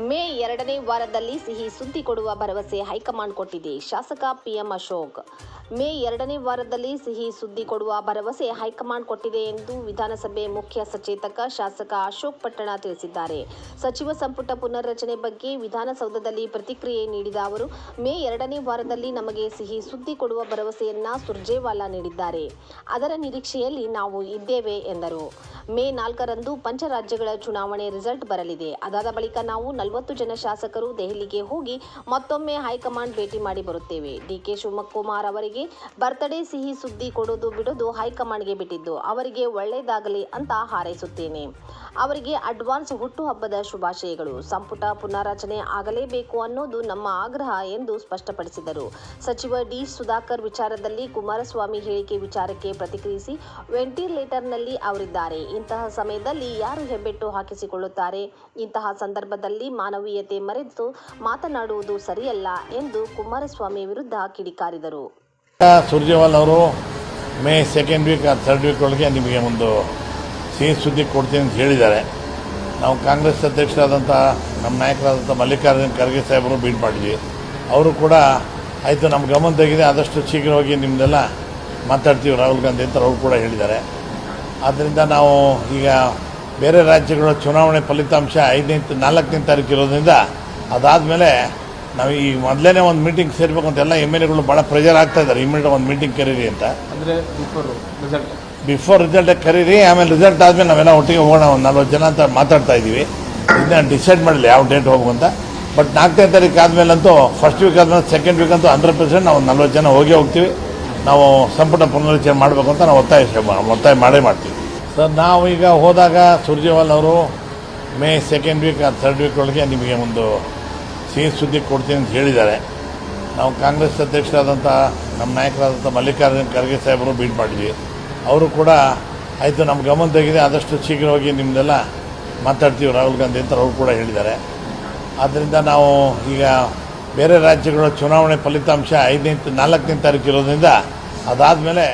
ಮೇ 2ನೇ ವಾರದಲ್ಲಿ ಸಿಹಿ ಸುದ್ದಿ ಕೊಡುವ ಭರವಸೆ ಹೈಕಮಾಂಡ್ ಕೊಟ್ಟಿದೆ. ಶಾಸಕ ಪಿಎಂ ಅಶೋಕ್. ಮೇ 2ನೇ ವಾರದಲ್ಲಿ ಸಿಹಿ ಸುದ್ದಿ ಕೊಡುವ ಭರವಸೆ ಹೈಕಮಾಂಡ್ ಕೊಟ್ಟಿದೆ ಎಂದು ವಿಧಾನಸಭೆ ಮುಖ್ಯ ಸಚೇತಕ ಶಾಸಕ ಅಶೋಕ್ ಪಟ್ಟಣ ತಿಳಿಸಿದ್ದಾರೆ. ಸಚಿವ ಸಂಪುಟ ಪುನರ್ರಚನೆ ಬಗ್ಗೆ ವಿಧಾನಸೌಧದಲ್ಲಿ ಪ್ರತಿಕ್ರಿಯೆ ನೀಡಿದ ಅವರು, ಮೇ 2ನೇ ವಾರದಲ್ಲಿ ನಮಗೆ ಸಿಹಿ ಸುದ್ದಿ ಕೊಡುವ ಭರವಸೆಯನ್ನ ಸುರ್ಜೇವಾಲಾ ನೀಡಿದ್ದಾರೆ. ಅದರ ನಿರೀಕ್ಷೆಯಲ್ಲಿ ನಾವು ಇದ್ದೇವೆ ಎಂದರು. ಮೇ 4ರಂದು ಪಂಚರಾಜ್ಯಗಳ ಚುನಾವಣೆ ರಿಸಲ್ಟ್ ಬರಲಿದೆ. ಅದಾದ ಬಳಿಕ ನಾವು 40 ಜನ ಶಾಸಕರು ದೆಹಲಿಗೆ ಹೋಗಿ ಮತ್ತೊಮ್ಮೆ ಹೈಕಮಾಂಡ್ ಭೇಟಿ ಮಾಡಿ ಬರುತ್ತೇವೆ. ಡಿಕೆ ಶಿವಕುಮಾರ್ ಅವರಿಗೆ ಬರ್ತ್ಡೇ ಸಿಹಿ ಸುದ್ದಿ ಕೊಡೋದು ಬಿಡೋದು ಹೈಕಮಾಂಡ್ಗೆ ಬಿಟ್ಟಿದ್ದು, ಅವರಿಗೆ ಒಳ್ಳೆಯದಾಗಲಿ ಅಂತ ಹಾರೈಸುತ್ತೇನೆ. ಅವರಿಗೆ ಅಡ್ವಾನ್ಸ್ ಹುಟ್ಟುಹಬ್ಬದ ಶುಭಾಶಯಗಳು. ಸಂಪುಟ ಪುನಾರಚನೆ ಆಗಲೇಬೇಕು ಅನ್ನೋದು ನಮ್ಮ ಆಗ್ರಹ ಎಂದು ಸ್ಪಷ್ಟಪಡಿಸಿದರು. ಸಚಿವ ಡಿ. ಸುಧಾಕರ್ ವಿಚಾರದಲ್ಲಿ ಕುಮಾರಸ್ವಾಮಿ ಹೇಳಿಕೆ ವಿಚಾರಕ್ಕೆ ಪ್ರತಿಕ್ರಿಯಿಸಿ, ವೆಂಟಿಲೇಟರ್ನಲ್ಲಿ ಅವರಿದ್ದಾರೆ. ಇಂತಹ ಸಮಯದಲ್ಲಿ ಯಾರು ಹೆಬ್ಬೆಟ್ಟು ಹಾಕಿಸಿಕೊಳ್ಳುತ್ತಾರೆ? ಇಂತಹ ಸಂದರ್ಭದಲ್ಲಿ ಮಾನವೀಯತೆ ಮರೆತು ಮಾತನಾಡುವುದು ಸರಿಯಲ್ಲ ಎಂದು ಕುಮಾರಸ್ವಾಮಿ ವಿರುದ್ಧ ಕಿಡಿಕಾರಿದರು. ಸುರ್ಜೇವಾಲಾ ಅವರು ಮೇ 2nd ವೀಕ್ ಆ 3rd ವೀಕ್ ಒಳಗೆ ನಿಮಗೆ ಒಂದು ಸಿಹಿ ಸುದ್ದಿ ಕೊಡ್ತೀನಿ ಅಂತ ಹೇಳಿದ್ದಾರೆ. ನಾವು ಕಾಂಗ್ರೆಸ್ ಅಧ್ಯಕ್ಷರಾದಂಥ ನಮ್ಮ ನಾಯಕರಾದಂಥ ಮಲ್ಲಿಕಾರ್ಜುನ ಖರ್ಗೆ ಸಾಹೇಬರು ಭೇಟಿ ಮಾಡಿದ್ವಿ. ಅವರು ಕೂಡ ಆಯಿತು, ನಮ್ಮ ಗಮನದಾಗಿದೆ, ಆದಷ್ಟು ಶೀಘ್ರವಾಗಿ ನಿಮ್ಮದೆಲ್ಲ ಮಾತಾಡ್ತೀವಿ ರಾಹುಲ್ ಗಾಂಧಿ ಅಂತ ಅವರು ಕೂಡ ಹೇಳಿದ್ದಾರೆ. ಆದ್ದರಿಂದ ನಾವು ಈಗ ಬೇರೆ ರಾಜ್ಯಗಳ ಚುನಾವಣೆ ಫಲಿತಾಂಶ 4ನೇ ತಾರೀಕು ಇರೋದ್ರಿಂದ ಅದಾದಮೇಲೆ ನಾವು ಈ ಮೊದಲೇ ಒಂದು ಮೀಟಿಂಗ್ ಸೇರಬೇಕು ಅಂತ ಎಲ್ಲ MLAಗಳು ಭಾಳ ಪ್ರೆಷರ್ ಆಗ್ತಾ ಇದ್ದಾರೆ. ಇಮಿಡಿಯೇಟ್ ಒಂದು ಮೀಟಿಂಗ್ ಕರೀರಿ ಅಂತ. ಅಂದರೆ ಬಿಫೋರ್ ರಿಸಲ್ಟ್ ಕರೀರಿ, ಆಮೇಲೆ ರಿಸಲ್ಟ್ ಆದಮೇಲೆ ನಾವೆಲ್ಲ ಒಟ್ಟಿಗೆ ಹೋಗೋಣ, ಒಂದು 40 ಜನ ಅಂತ ಮಾತಾಡ್ತಾ ಇದ್ದೀವಿ. ಇದನ್ನ ಡಿಸೈಡ್ ಮಾಡಲಿ ಯಾವ ಡೇಟ್ ಹೋಗುವ ಅಂತ. ಬಟ್ 4ನೇ ತಾರೀಕು ಆದಮೇಲಂತೂ ಫಸ್ಟ್ ವೀಕ್ ಆದಮೇಲೆ 2nd ವೀಕ್ ಅಂತೂ 100% ನಾವು 40 ಜನ ಹೋಗ್ತೀವಿ. ನಾವು ಸಂಪುಟ ಪುನರ್ರಚನೆ ಮಾಡಬೇಕು ಅಂತ ನಾವು ಒತ್ತಾಯ ಮಾಡೇ ಮಾಡ್ತೀವಿ. ಸರ್, ನಾವು ಈಗ ಹೋದಾಗ ಸುರ್ಜೇವಾಲಾ ಅವರು ಮೇ 2nd ವೀಕ್ ಆ 3rd ವೀಕ್ ಒಳಗೆ ನಿಮಗೆ ಒಂದು ಸಿಹಿ ಸುದ್ದಿ ಕೊಡ್ತೀನಿ ಅಂತ ಹೇಳಿದ್ದಾರೆ. ನಾವು ಕಾಂಗ್ರೆಸ್ ಅಧ್ಯಕ್ಷರಾದಂಥ ನಮ್ಮ ನಾಯಕರಾದಂಥ ಮಲ್ಲಿಕಾರ್ಜುನ ಖರ್ಗೆ ಸಾಹೇಬರು ಭೇಟಿ ಮಾಡಿದ್ವಿ. ಅವರು ಕೂಡ ಆಯಿತು, ನಮ್ಮ ಗಮನದಾಗಿದೆ, ಆದಷ್ಟು ಶೀಘ್ರವಾಗಿ ನಿಮ್ಮದೆಲ್ಲ ಮಾತಾಡ್ತೀವಿ ರಾಹುಲ್ ಗಾಂಧಿ ಅಂತ ಅವರು ಕೂಡ ಹೇಳಿದ್ದಾರೆ. ಆದ್ದರಿಂದ ನಾವು ಈಗ ಬೇರೆ ರಾಜ್ಯಗಳ ಚುನಾವಣೆ ಫಲಿತಾಂಶ 4ನೇ ತಾರೀಕು ಇರೋದ್ರಿಂದ ಅದಾದಮೇಲೆ